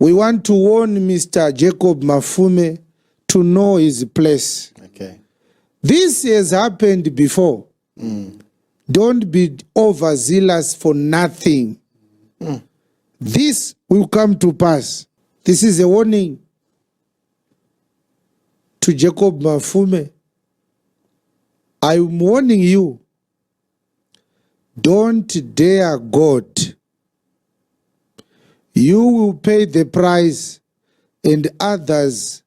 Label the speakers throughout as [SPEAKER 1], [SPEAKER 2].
[SPEAKER 1] We want to warn Mr. Jacob Mafume to know his place.
[SPEAKER 2] Okay.
[SPEAKER 1] This has happened before. Don't be overzealous for nothing. This will come to pass. This is a warning to Jacob Mafume. I'm warning you. Don't dare God. You will pay the price, and others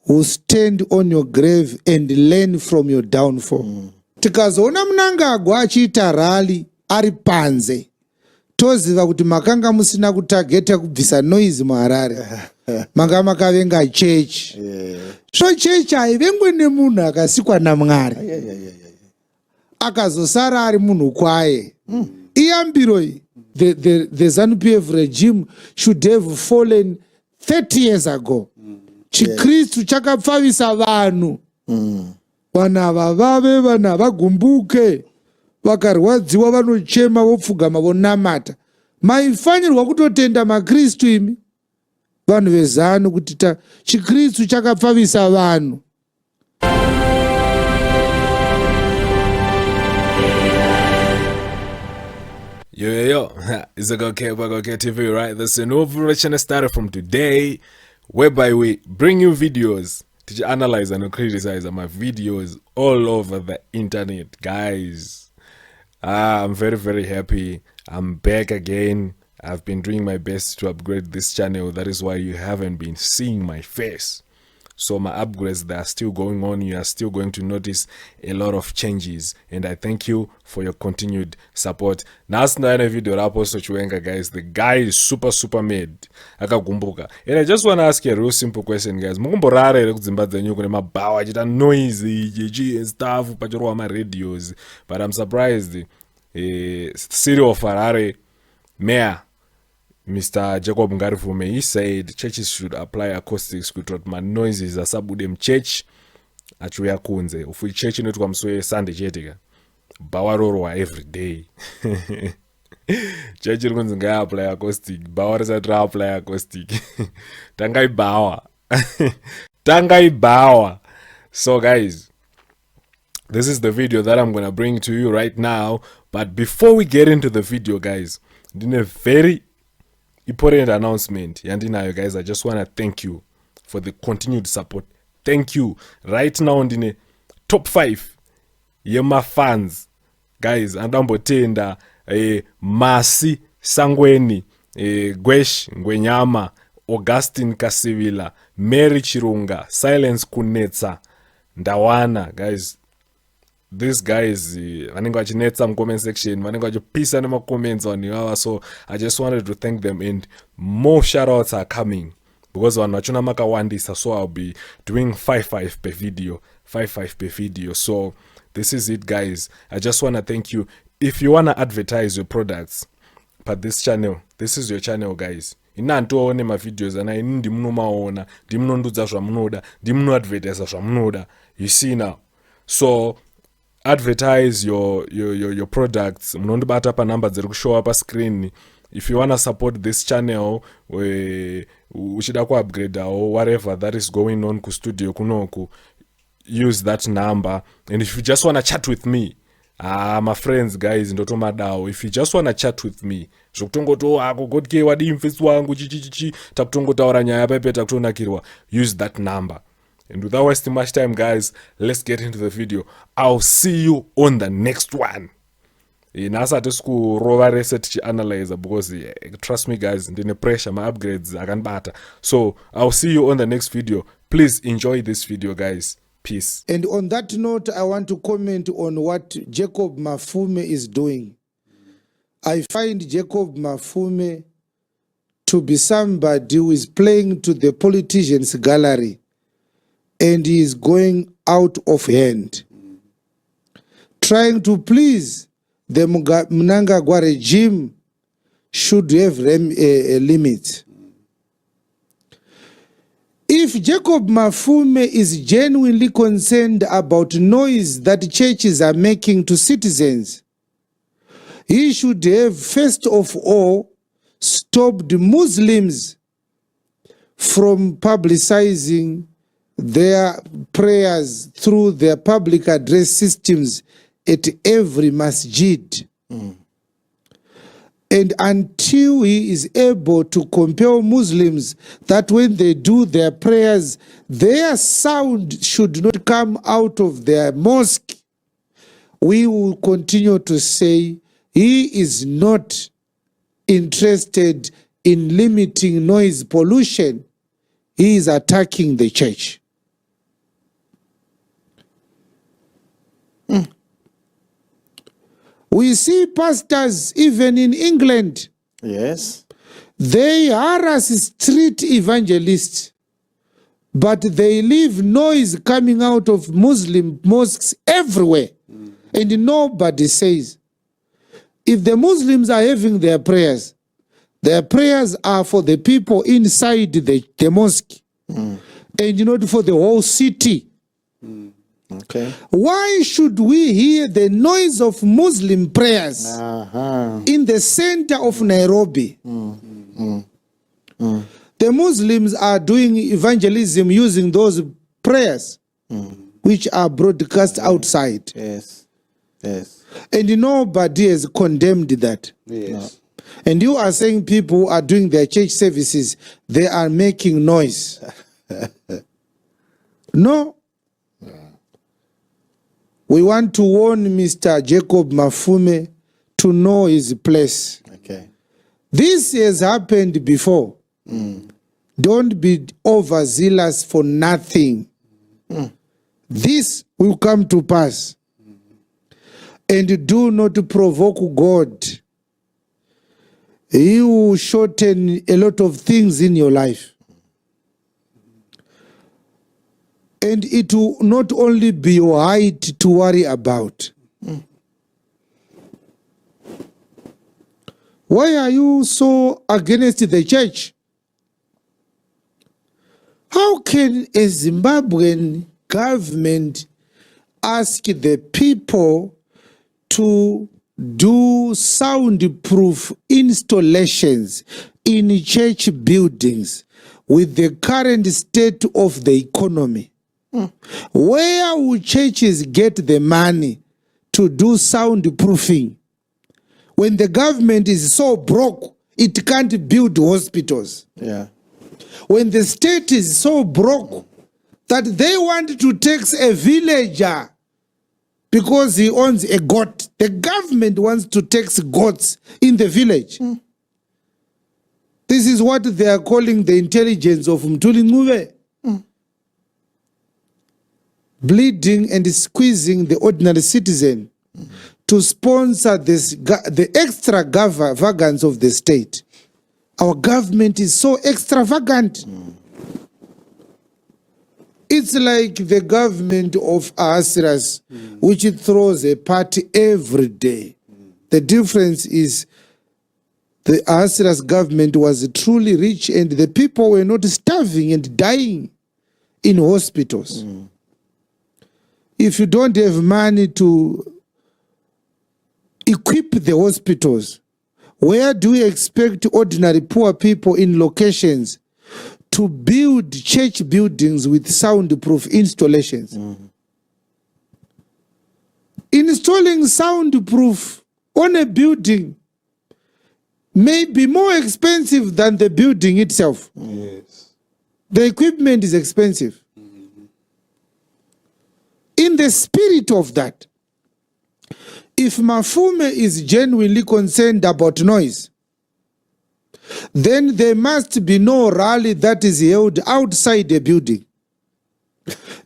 [SPEAKER 1] will stand on your grave and learn from your downfall. Tikazoona Mnangagwa achiita rally ari panze, toziva kuti makanga musina kutageta kubvisa noise muHarare. Manga makavenga church. So church haivengwe nemunhu akasikwa naMwari. Akazosara ari munhu kwaye. Iyambiro iyi. The Zanu PF regime should have fallen 30 years ago. ChiKristu Chakapfavisa Vanhu. Vana vavave, vana vagumbuke. Vakarwadziwa vanochema vopfugama vonamata. Maifanirwa kutotenda maKristu imi. Vanhu vezanu kuti ChiKristu Chakapfavisa Vanhu.
[SPEAKER 3] Yo, it's a Godkayy TV, right? There's a new version started from today, whereby we bring you videos to analyze and criticize my videos all over the internet, guys. I'm very, very happy. I'm back again. I've been doing my best to upgrade this channel. That is why you haven't been seeing my face. So my upgrades, they are still going on. You are still going to notice a lot of changes, and I thank you for your continued support. Last night a video Apostle Chiwenga, guys. The guy is super mad. Akagumbuka. And I just want to ask you a real simple question, guys. Mukumborare ku Zimbabwe nyu kune mabawa chita noise and stuff pachirwa ma radios, but I'm surprised City of Harare Mayor Mr. Jacob Mafume, he said churches should apply acoustics to man noises asabudem church achuya kunze ufu church inoitwa mswe Sunday chetika bawarorwa every day. Church iri kunzi ngai apply acoustic, bawa risati apply acoustic. Tangaibawa. So guys, this is the video that I'm gonna bring to you right now, but before we get into the video, guys, in a very important announcement, Yandinayo, guys, I just want to thank you for the continued support. Thank you. Right now, in the top 5, Yema fans, guys, Andambotenda, Masi Sangweni, Gwesh Ngwenyama, Augustine Kasivila, Mary Chirunga, Silence Kunetsa, Ndawana, guys. These guys, vanenge vachinetsa some comment section, vanenge vachipisa nema comments on you. So I just wanted to thank them, and more shoutouts are coming because vanhu vachona makawandisa. So I'll be doing 5 per video, 5 per video. So this is it, guys. I just want to thank you. If you want to advertise your products, but this channel, this is your channel, guys. Inantoone ma videos and I ndi munomaona, ndi munondudza zvamunoda, ndi munoadvertisa zvamunoda. You see now. So advertise your products. Munondibata pa number dziri kushow up screen. If you want to support this channel, uchida ku upgrade or whatever that is going on ku studio kunoku, use that number. And if you just want to chat with me, my friends, guys, ndotomadao, if you just want to chat with me, zvokutongoto ako Godkayy wadi mfesi wangu chichichichi takutongotaura nyaya pepe takutonakirwa, use that number. And without wasting much time, guys, let's get into the video. I'll see you on the next one. Nasa tesku rova reset chi analyzer because trust me, guys, ndine pressure, my upgrades akanbata. So I'll see you on the next video. Please enjoy this video, guys. Peace.
[SPEAKER 1] And on that note, I want to comment on what Jacob Mafume is doing. I find Jacob Mafume to be somebody who is playing to the politicians' gallery, and he is going out of hand, trying to please the Mnangagwa regime should have a limit. If Jacob Mafume is genuinely concerned about noise that churches are making to citizens, he should have first of all stopped Muslims from publicizing their prayers through their public address systems at every masjid. And until he is able to compel Muslims that when they do their prayers, their sound should not come out of their mosque, we will continue to say he is not interested in limiting noise pollution. He is attacking the church. We see pastors even in England.
[SPEAKER 2] Yes.
[SPEAKER 1] They harass street evangelists, but they leave noise coming out of Muslim mosques everywhere. And nobody says. If the Muslims are having their prayers are for the people inside the mosque and not for the whole city.
[SPEAKER 2] Okay.
[SPEAKER 1] Why should we hear the noise of Muslim prayers in the center of Nairobi? The Muslims are doing evangelism using those prayers which are broadcast outside.
[SPEAKER 2] Yes. Yes.
[SPEAKER 1] And nobody has condemned that.
[SPEAKER 2] Yes. No.
[SPEAKER 1] And you are saying people who are doing their church services, they are making noise. No. We want to warn Mr. Jacob Mafume to know his place.
[SPEAKER 2] Okay.
[SPEAKER 1] This has happened before. Don't be overzealous for nothing. This will come to pass. And do not provoke God. He will shorten a lot of things in your life. And it will not only be your height to worry about. Why are you so against the church? How can a Zimbabwean government ask the people to do soundproof installations in church buildings with the current state of the economy? Where will churches get the money to do soundproofing when the government is so broke it can't build hospitals?
[SPEAKER 2] Yeah.
[SPEAKER 1] When the state is so broke that they want to tax a villager because he owns a goat. The government wants to tax goats in the village. This is what they are calling the intelligence of Mtuli Ngube. Bleeding and squeezing the ordinary citizen to sponsor the extravagance of the state. Our government is so extravagant. It's like the government of Asras, which throws a party every day. The difference is the Asras government was truly rich and the people were not starving and dying in hospitals. If you don't have money to equip the hospitals, where do we expect ordinary poor people in locations to build church buildings with soundproof installations? Installing soundproof on a building may be more expensive than the building itself.
[SPEAKER 2] Yes.
[SPEAKER 1] The equipment is expensive. In the spirit of that, if Mafume is genuinely concerned about noise, then there must be no rally that is held outside the building.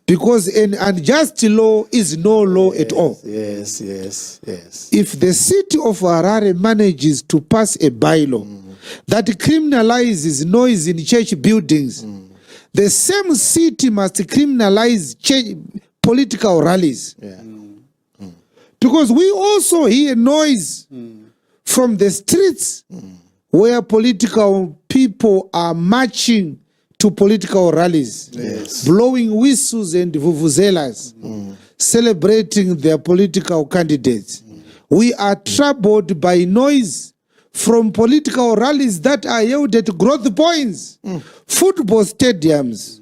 [SPEAKER 1] Because an unjust law is no law at all.
[SPEAKER 2] Yes.
[SPEAKER 1] If the city of Harare manages to pass a bylaw that criminalizes noise in church buildings, the same city must criminalize political rallies. Because we also hear noise from the streets where political people are marching to political rallies, blowing whistles and vuvuzelas, celebrating their political candidates. We are troubled by noise from political rallies that are held at growth points, football stadiums.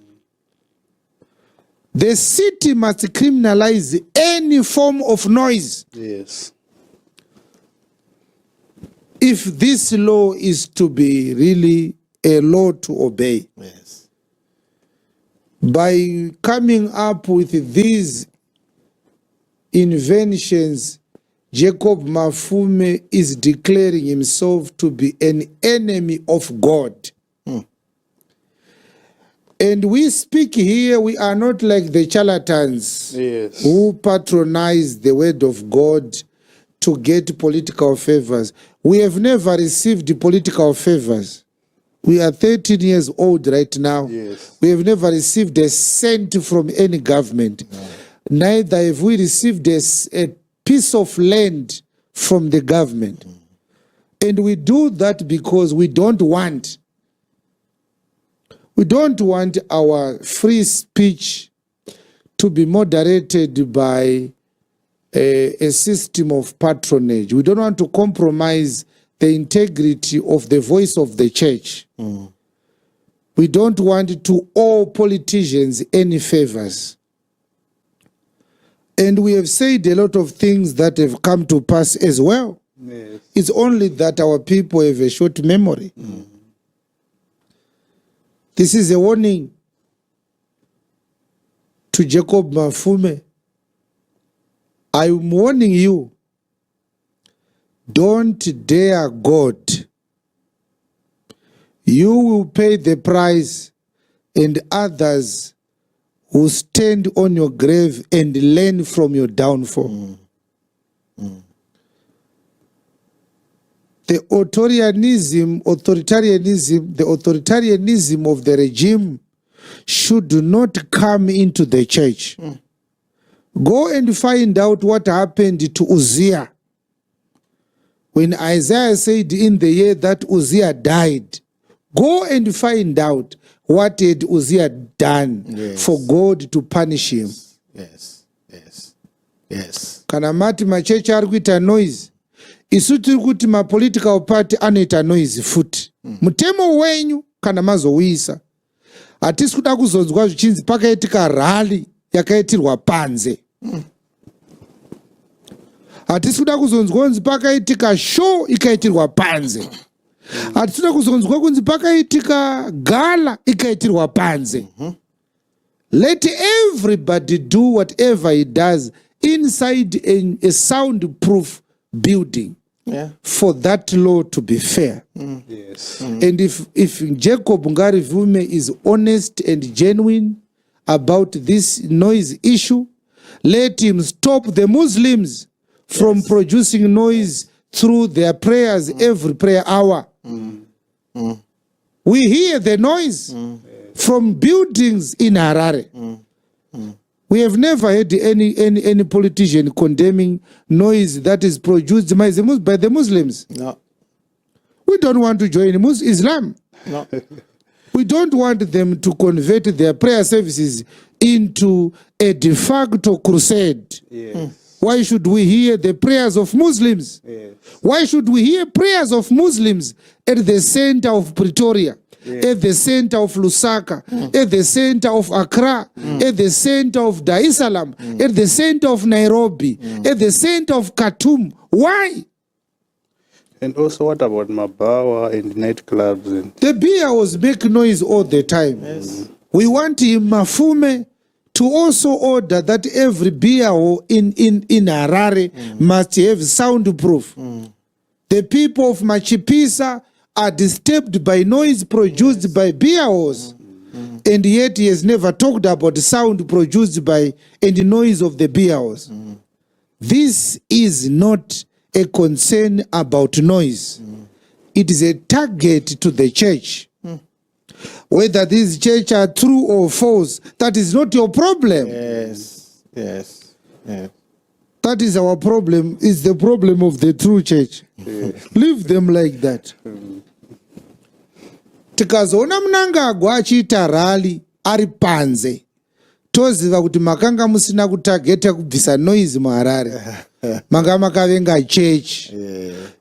[SPEAKER 1] The city must criminalize any form of noise.
[SPEAKER 2] Yes.
[SPEAKER 1] If this law is to be really a law to obey.
[SPEAKER 2] Yes.
[SPEAKER 1] By coming up with these inventions, Jacob Mafume is declaring himself to be an enemy of God. And we speak here, we are not like the charlatans
[SPEAKER 2] Yes.
[SPEAKER 1] who patronize the word of God to get political favors. We have never received political favors. We are 13 years old right now.
[SPEAKER 2] Yes.
[SPEAKER 1] We have never received a cent from any government. No. Neither have we received a piece of land from the government. And we do that because we don't want our free speech to be moderated by a system of patronage. We don't want to compromise the integrity of the voice of the church. We don't want to owe politicians any favors. And we have said a lot of things that have come to pass as well.
[SPEAKER 2] Yes.
[SPEAKER 1] It's only that our people have a short memory. This is a warning to Jacob Mafume. I'm warning you, don't dare God. You will pay the price, and others will stand on your grave and learn from your downfall. The authoritarianism of the regime should not come into the church. Go and find out what happened to Uzziah. When Isaiah said in the year that Uzziah died, go and find out what had Uzziah done for God to punish him.
[SPEAKER 2] Yes. Yes. Yes.
[SPEAKER 1] Kana mati machechi ari kuita noise, isu tiri kuti mapolitical party anoita noise futi. Mutemo wenyu kana mazouisa. Hatisi kuda kuzonzwa zvichinzi pakaitika rally yakaitirwa panze. Hatisi kuda kuzonzwa kunzi pakaitika show ikaitirwa panze. Hatisi kuda kuzonzwa kunzi pakaitika gala ikaitirwa panze. Let everybody do whatever he does inside a soundproof building. For that law to be fair.
[SPEAKER 2] Yes.
[SPEAKER 1] And if Jacob Mafume is honest and genuine about this noise issue, let him stop the Muslims from producing noise through their prayers every prayer hour. We hear the noise from buildings in Harare. We have never had any politician condemning noise that is produced by the Muslims.
[SPEAKER 2] No.
[SPEAKER 1] We don't want to join Islam.
[SPEAKER 2] No.
[SPEAKER 1] We don't want them to convert their prayer services into a de facto crusade.
[SPEAKER 2] Yes.
[SPEAKER 1] Why should we hear the prayers of Muslims?
[SPEAKER 2] Yes.
[SPEAKER 1] Why should we hear prayers of Muslims at the center of Pretoria? At the center of Lusaka, at the center of Accra, at the center of Dar es Salaam, at the center of Nairobi, at the center of Khartoum? Why?
[SPEAKER 4] And also, what about Mabawa and nightclubs? And
[SPEAKER 1] The BIOs make noise all the time. We want him, Mafume, to also order that every BIO in Harare must have soundproof. The people of Machipisa are disturbed by noise produced by BIOs, and yet he has never talked about the sound produced by and the noise of the BIOs. This is not a concern about noise. It is a target to the church. Whether these churches are true or false, that is not your problem.
[SPEAKER 2] Yes. Yes. Yes.
[SPEAKER 1] That is our problem, is the problem of the true church. Leave them like that. Tikazoona Mnangagwa achiita rally ari panze, toziva kuti makanga musina kutageta kubvisa noise muHarare. Manga makavenga chechi.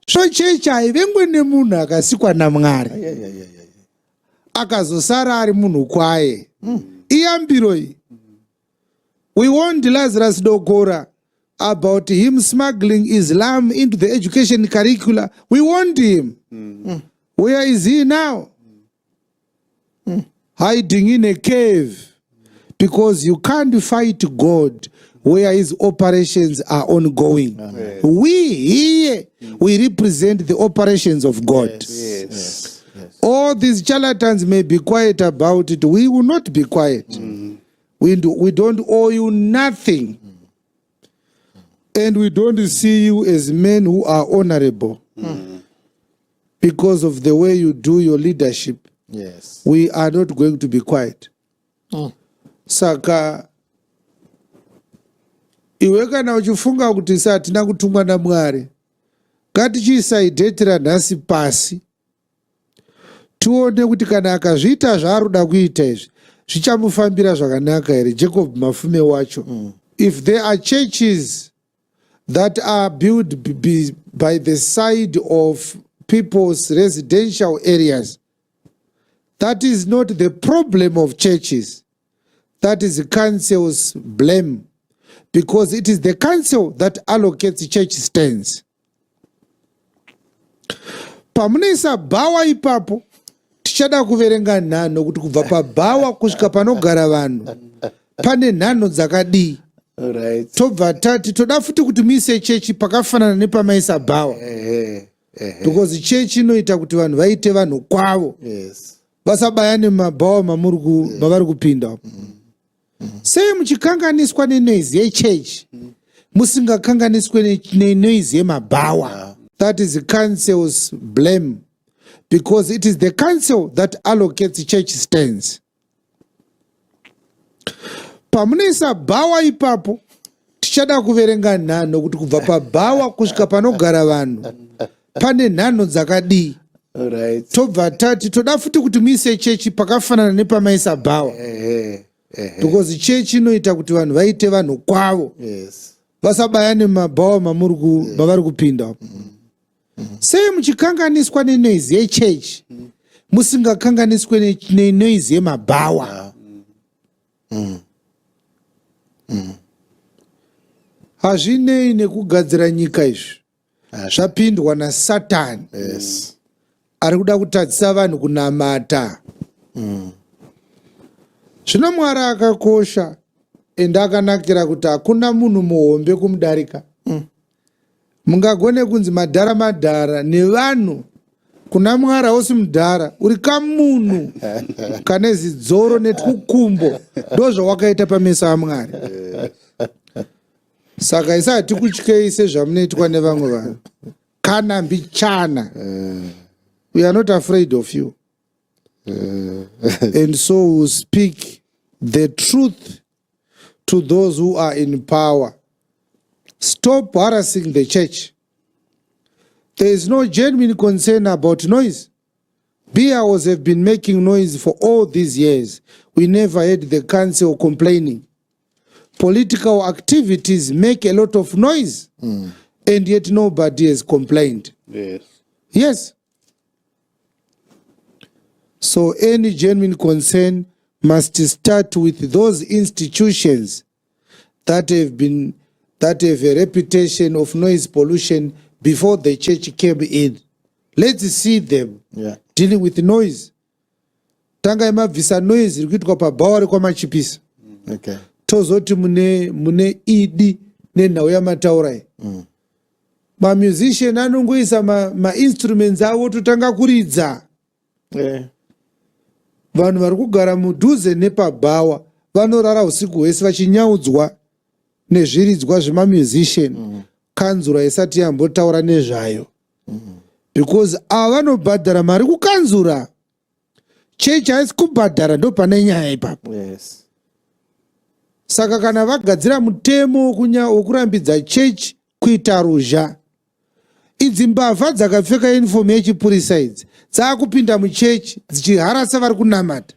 [SPEAKER 1] So chechi haivengwe nemunhu akasikwa naMwari. Akazosara ari munhu kwaye. Iyambiro iyi. We warned Lazarus Dokora about him smuggling Islam into the education curricula. We warned him. Where is he now? Hiding in a cave. Because you can't fight God where his operations are ongoing. We here, we represent the operations of God.
[SPEAKER 2] Yes.
[SPEAKER 1] All these charlatans may be quiet about it. We will not be quiet. We don't owe you nothing. And we don't see you as men who are honorable. Because of the way you do your leadership.
[SPEAKER 2] Yes.
[SPEAKER 1] We are not going to be quiet. Saka iwe kana uchifunga kuti satina kutumwa naMwari, ngatichisaidhetera nhasi pasi tione kuti kana akazviita zvaaroda kuita izvi zvichamufambira zvakanaka here Jacob Mafume wacho. If there are churches that are built by the side of people's residential areas, that is not the problem of churches. That is the council's blame, because it is the council that allocates church stands. Pamunisa bawa ipapo tichada kuverenga nhano kuti kubva pabhawa kusvika panogara vanhu pane nhano dzakadii.
[SPEAKER 2] Alright.
[SPEAKER 1] Tobva tati toda futi kuti muise chechi pakafanana nepamaisa bhawa. Because chechi inoita kuti vanhu vaite vanhu kwavo.
[SPEAKER 2] Yes.
[SPEAKER 1] Vasabaya nemabhawa mavari kupinda. Sei muchikanganiswa nenoise yechechi musingakanganiswe nenoise yemabhawa. That is the council's blame, because it is the council that allocates church stands. Pamunisa bhawa ipapo tichada kuverenga nhano kuti kubva pabhawa kusvika panogara vanhu pane nhano dzakadii.
[SPEAKER 2] Alright.
[SPEAKER 1] Tobva tati toda futi kuti muise chechi pakafanana nepamaisa bhawa. Because chechi inoita kuti vanhu vaite vanhu kwavo.
[SPEAKER 2] Yes.
[SPEAKER 1] Vasabaya nemabhawa mavari kupinda. Sei muchikanganiswa nenoise yechechi musingakanganiswe nenoise yemabhawa. Hazvinei nekugadzira nyika izvi zvapindwa naSatani.
[SPEAKER 2] Yes.
[SPEAKER 1] Ari kuda kutadzisa vanhu kunamata. Zvino Mwari akakosha ende akanakira kuti hakuna munhu muhombe kumudarika. Mungagone kunzi madhara nevanhu kuna Mwari hausi mudhara, uri kamunhu kane zidzoro netwukumbo, ndozvawakaita pameso aMwari. Saka isati kutyei sezvamunoitwa nevamwe vanhu. Kana mbichana. We are not afraid of you. And so we speak the truth to those who are in power. Stop harassing the church. There is no genuine concern about noise. BRs have been making noise for all these years. We never had the council complaining. Political activities make a lot of noise, and yet nobody has complained.
[SPEAKER 4] Yes.
[SPEAKER 1] Yes. So any genuine concern must start with those institutions that have a reputation of noise pollution before the church came in. Let's see them dealing with noise. Tanga imabvisa noise rikuitwa pabhawa rekwamachipisa.
[SPEAKER 2] Okay.
[SPEAKER 1] Tozoti mune idi nenhau yamataurai. Musician anongoisa instruments avo totanga kuridza. Vanhu vari kugara mudhuze nepabhawa vanorara usiku hwese vachinyaudzwa nezviridzwa zvemamusician. Kanzura isati yambotaura nezvayo. Because ava vanobhadhara mari kukanzura. Chechi haisi kubhadhara, ndo pane nyaya ipapo.
[SPEAKER 2] Yes.
[SPEAKER 1] Saka kana vagadzira mutemo wokurambidza chechi kuita ruzha, idzi mbavha dzakapfeka uniform yechipurisa idzi dzakupinda muchechi dzichiharasa vari kunamata.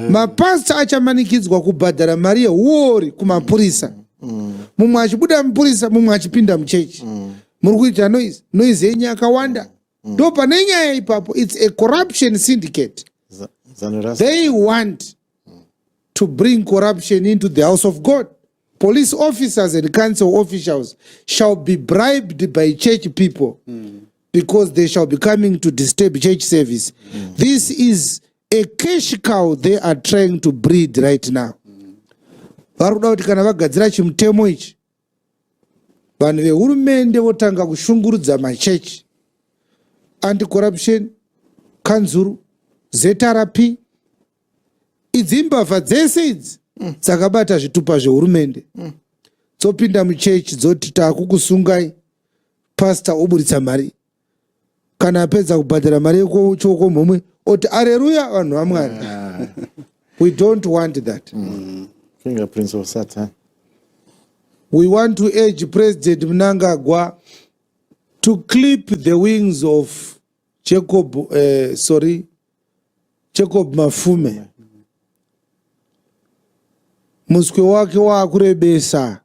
[SPEAKER 1] mapasta achamanikidzwa kubhadhara mari yehori kumapurisa, mumwe achibuda mupurisa mumwe achipinda muchechi, muri kuita noise yenyu yakawanda. Ndo pane nyaya ipapo. It's a corruption syndicate. They want to bring corruption into the house of God. Police officers and council officials shall be bribed by church people because they shall be coming to disturb church service. This is a cash cow they are trying to breed right now. Varuda kuti kana vagadzira chimutemo ichi, vanhu vehurumende votanga kushungurudza machechi. Anti-corruption, kanzuru, ZRP, idzi mbavha dzese idzi dzakabata zvitupa zvehurumende. Dzopinda muchechi dzoti takukusungai, pastor oburitsa mari. Kana apedza kubhadhara mari yekuchoko mhomwe oti aleluya vanhu vaMwari. We don't want that.
[SPEAKER 2] Fingerprints of Satan.
[SPEAKER 1] We want to urge President Mnangagwa to clip the wings of Jacob Mafume. Muswe wake waakurebesa.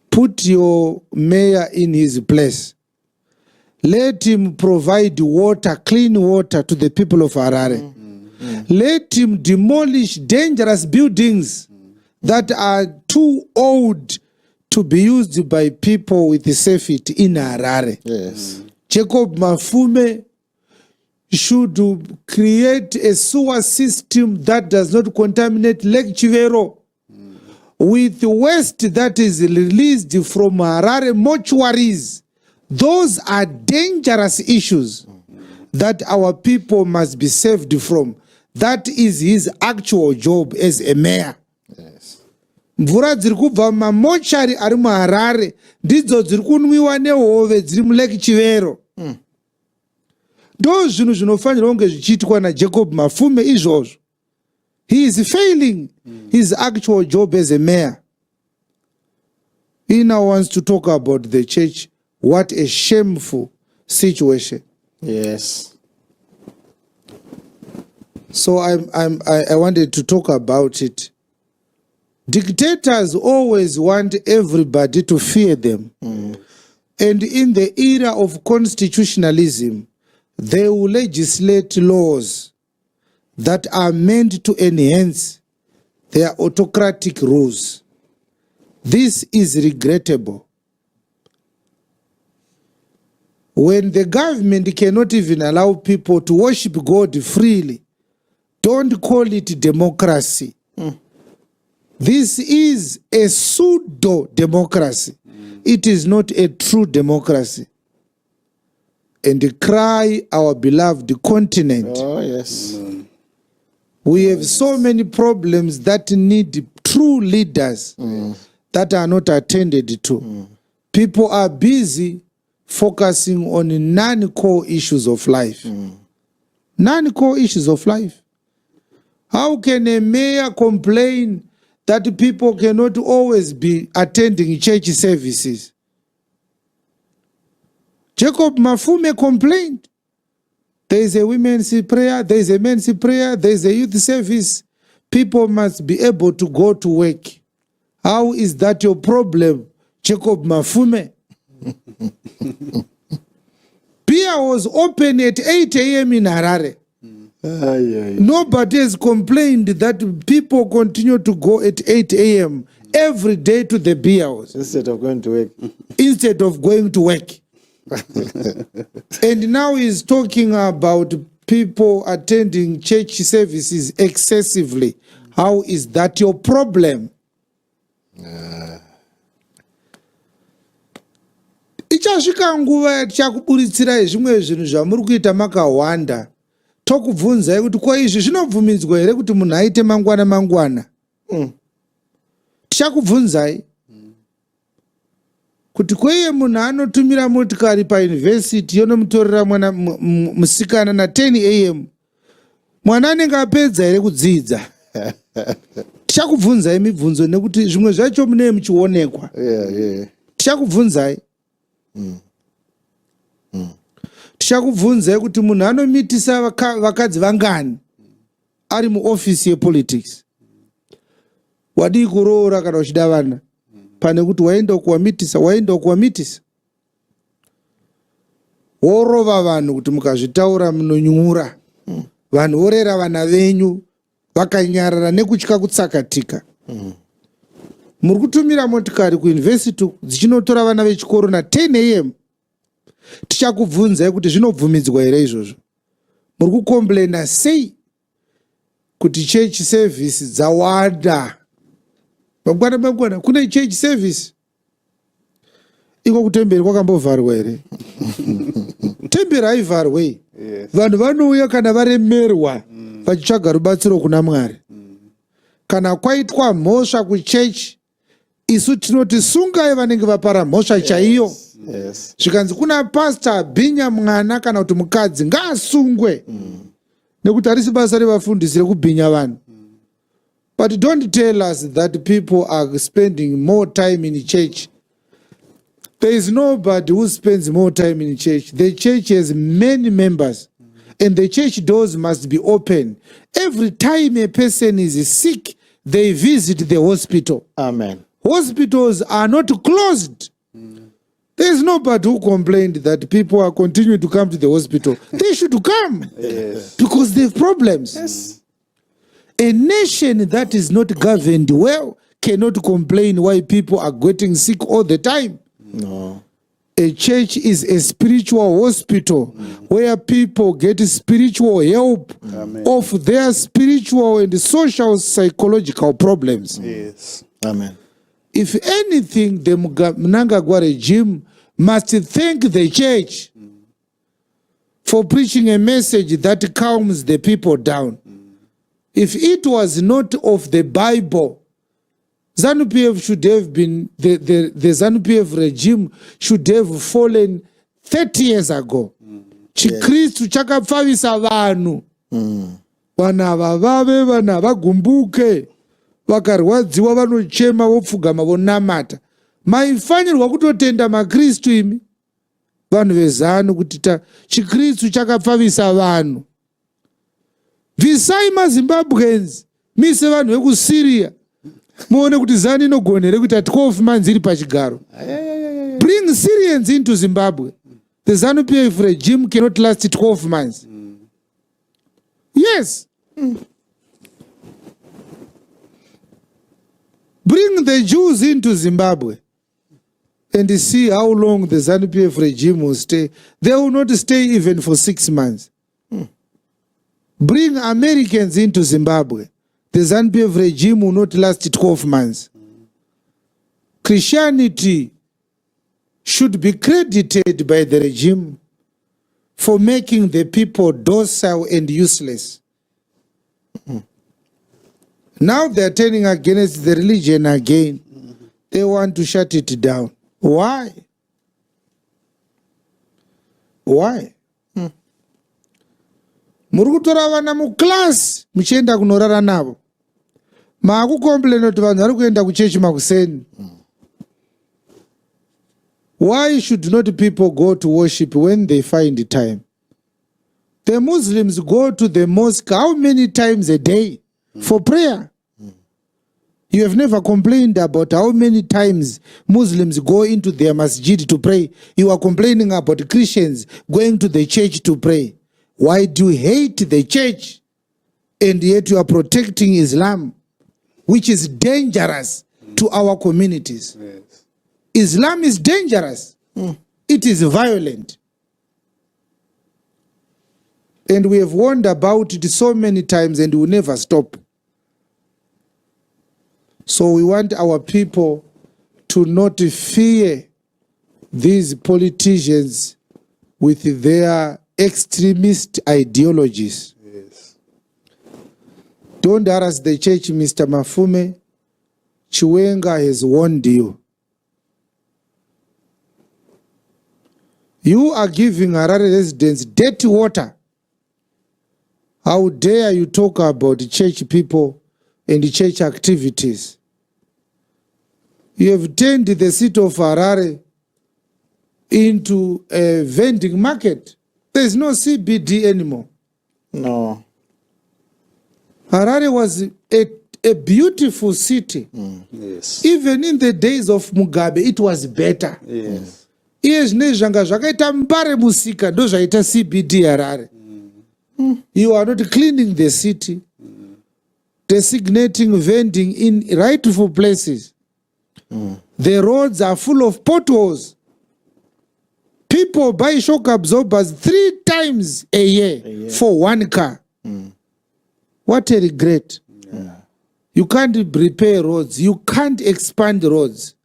[SPEAKER 1] Put your mayor in his place. Let him provide water, clean water to the people of Harare. Let him demolish dangerous buildings that are too old to be used by people with safety in Harare.
[SPEAKER 2] Yes.
[SPEAKER 1] Jacob Mafume should create a sewer system that does not contaminate Lake Chivero with waste that is released from Harare mortuaries. Those are dangerous issues that our people must be saved from. That is his actual job as a mayor.
[SPEAKER 2] Yes.
[SPEAKER 1] Mvura dziri kubva mumamochari ari muHarare ndidzo dziri kunwiwa nehove dziri muLake Chivero. Ndo zvinhu zvinofanirwa kunge zvichiitwa naJacob Mafume izvozvo. He is failing his actual job as a mayor. He now wants to talk about the church. What a shameful situation.
[SPEAKER 2] Yes.
[SPEAKER 1] So I wanted to talk about it. Dictators always want everybody to fear them. And in the era of constitutionalism, they will legislate laws that are meant to enhance their autocratic rules. This is regrettable. When the government cannot even allow people to worship God freely, don't call it democracy. This is a pseudo-democracy. It is not a true democracy. And cry our beloved continent.
[SPEAKER 2] Oh, yes.
[SPEAKER 1] We have so many problems that need true leaders that are not attended to. People are busy focusing on non-core issues of life. Non-core issues of life. How can a mayor complain that people cannot always be attending church services? Jacob Mafume complained. There is a women's prayer, there is a men's prayer, there is a youth service. People must be able to go to work. How is that your problem, Jacob Mafume? Beer was open at 8 a.m. in Harare. Nobody has complained that people continue to go at 8 a.m. every day to the beer house.
[SPEAKER 2] Instead of going to work.
[SPEAKER 1] Instead of going to work. And now he's talking about people attending church services excessively. How is that your problem? Ichasvika nguva tichakuburitsira zvimwe zvinhu zvamuri kuita makawanda. Tokubvunzai kuti kwa izvi zvinobvumidzwa here kuti munhu aite mangwana. Tichakubvunzai kuti kweye munhu anotumira motikari pauniversity yonomutorera mwana musikana na 10 am. Mwana anenge apedza here kudzidza. Tichakubvunzai mibvunzo nekuti zvimwe zvacho munee muchionekwa. Tichakubvunzai. Tichakubvunzai kuti munhu anomitisa vakadzi vangani ari muofisi yepolitics. Wadi kuroora kana uchida vana pane kuti waenda kuvamitisa worova vanhu kuti mukazvitaura munonyura vanhu vorera vana venyu vakanyarara nekutya kutsakatika. Muri kutumira motikari kuuniversity dzichinotora vana vechikoro na 10 am. Tichakubvunzai kuti zvinobvumidzwa here izvozvo? Muri kukomplaina sei kuti church service dzawanda? Mangwana kune church service iko kutemberi kwakambovharwa here? Temberi haivharwe. Vanhu vanouya kana varemerwa vachitsvaga rubatsiro kuna Mwari. Kana kwaitwa mhosva kuchechi, isu tinoti sungai vanenge vapara mhosva chaiyo. Zvikanzi kuna pastor abhinya mwana kana kuti mukadzi ngaasungwe nekuti harisi basa revafundisi rekubhinya vanhu. But don't tell us that people are spending more time in church. There is nobody who spends more time in church. The church has many members and the church doors must be open. Every time a person is sick, they visit the hospital.
[SPEAKER 2] Amen.
[SPEAKER 1] Hospitals are not closed. There is nobody who complained that people are continuing to come to the hospital. They should come because they have problems. A nation that is not governed well cannot complain why people are getting sick all the time.
[SPEAKER 2] No.
[SPEAKER 1] A church is a spiritual hospital where people get spiritual help of their spiritual and social psychological problems.
[SPEAKER 2] Amen.
[SPEAKER 1] If anything, the Mnangagwa regime must thank the church for preaching a message that calms the people down. If it was not of the Bible, Zanu PF should have been, the Zanu PF regime should have fallen 30 years ago. ChiKristu Chakapfavisa Vanhu. Vana vavave, vana vagumbuke. Vakarwadziwa vanochema vopfugama vonamata. Maifanirwa kutotenda maKristu imi. Vanhu vezanu kuti ChiKristu Chakapfavisa Vanhu. Visai maZimbabweans, mise vanhu vekuSyria. Muone kuti Zanu inogonere kuita 12 months iri pachigaro. Bring Syrians into Zimbabwe. The Zanu PF regime cannot last 12 months. Yes. Bring the Jews into Zimbabwe and see how long the Zanu PF regime will stay. They will not stay even for 6 months. Bring Americans into Zimbabwe. The Zanu PF regime will not last 12 months. Christianity should be credited by the regime for making the people docile and useless. Now they are turning against the religion again. They want to shut it down. Why? Why? Murukutora vana mu class muchienda kunorara navo. Maakukomplaina kuti vanhu vari kuenda kuchechi makuseni. Why should not people go to worship when they find time? The Muslims go to the mosque how many times a day for prayer? You have never complained about how many times Muslims go into their masjid to pray. You are complaining about Christians going to the church to pray. Why do you hate the church and yet you are protecting Islam, which is dangerous to our communities? Islam is dangerous. It is violent. And we have warned about it so many times and we will never stop. So we want our people to not fear these politicians with their extremist ideologies. Don't harass the church, Mr. Mafume. Chiwenga has warned you. You are giving Harare residents dirty water. How dare you talk about the church people and the church activities? You have turned the city of Harare into a vending market. There is no CBD anymore.
[SPEAKER 2] No.
[SPEAKER 1] Harare was a beautiful city.
[SPEAKER 4] Yes.
[SPEAKER 1] Even in the days of Mugabe, it was better.
[SPEAKER 4] Yes.
[SPEAKER 1] Iye zvine zvanga zvakaita mbare musika ndo zvaita CBD Harare. You are not cleaning the city, designating vending in rightful places. The roads are full of potholes. People buy shock absorbers 3 times a year for 1 car. What a regret. You can't repair roads. You can't expand roads.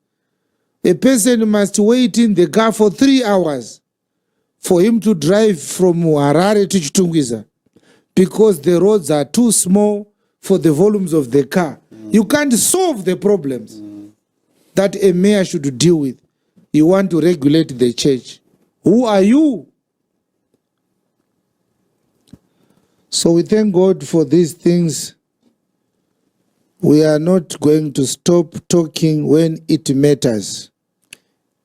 [SPEAKER 1] A person must wait in the car for 3 hours for him to drive from Harare to Chitungwiza because the roads are too small for the volumes of the car. You can't solve the problems that a mayor should deal with. You want to regulate the church. Who are you? So we thank God for these things. We are not going to stop talking when it matters.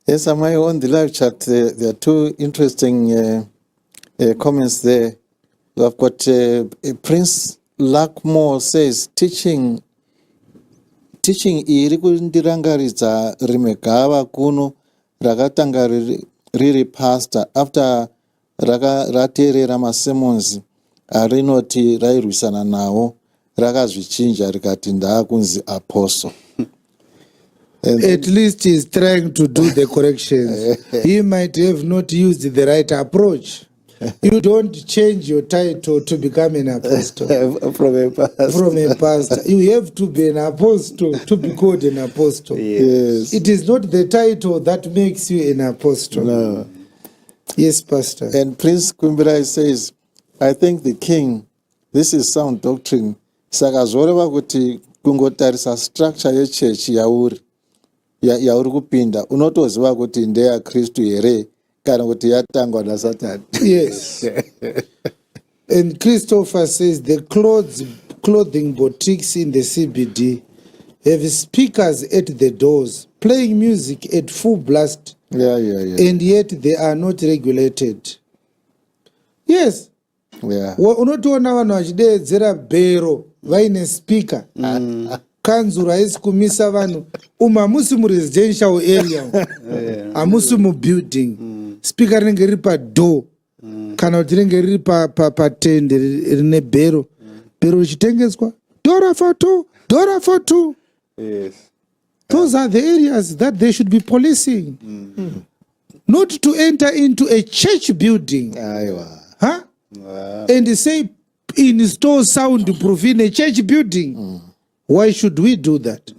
[SPEAKER 2] Yes, am I on the live chat? There are 2 interesting comments there. We have got Prince Lackmore says, teaching iri kundirangaridza rimwe gava kuno rakatanga riri pastor after rateerera masermons arinoti rairwisana nawo rakazvichinja rikati ndaakunzi apostle.
[SPEAKER 1] At least he's trying to do the corrections. He might have not used the right approach. You don't change your title to become an apostle.
[SPEAKER 2] From a pastor.
[SPEAKER 1] From a pastor. You have to be an apostle to be called an apostle.
[SPEAKER 2] Yes.
[SPEAKER 1] It is not the title that makes you an apostle.
[SPEAKER 2] No.
[SPEAKER 1] Yes, Pastor.
[SPEAKER 2] And Prince Kumbirai says, I think the king, this is sound doctrine. Saka zvoreva kuti kungotarisa structure yechurch yauri kupinda unotoziva kuti ndeya Kristu here kana kuti yatangwa naSatani.
[SPEAKER 1] Yes. And Christopher says the clothing boutiques in the CBD have speakers at the doors playing music at full blast.
[SPEAKER 2] Yeah.
[SPEAKER 1] And yet they are not regulated. Yes.
[SPEAKER 2] Yeah.
[SPEAKER 1] Unotoona vanhu vachideedzera bhero vaine speaker. Kanzuru haisi kumisa vanhu. Hamusi muresidential area. Hamusi mubuilding. Speaker rinenge riri padoor. Kana kuti rinenge riri patende rine bhero. Bhero richitengeswa. Dora for two.
[SPEAKER 4] Yes.
[SPEAKER 1] Those are the areas that they should be policing. Not to enter into a church building.
[SPEAKER 2] Aiwa.
[SPEAKER 1] Huh? And say install soundproof in a church building. Why should we do that?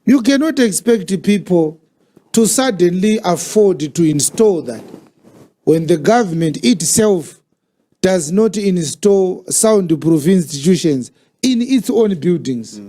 [SPEAKER 1] You cannot expect people to suddenly afford to install that when the government itself does not install soundproof institutions in its own buildings.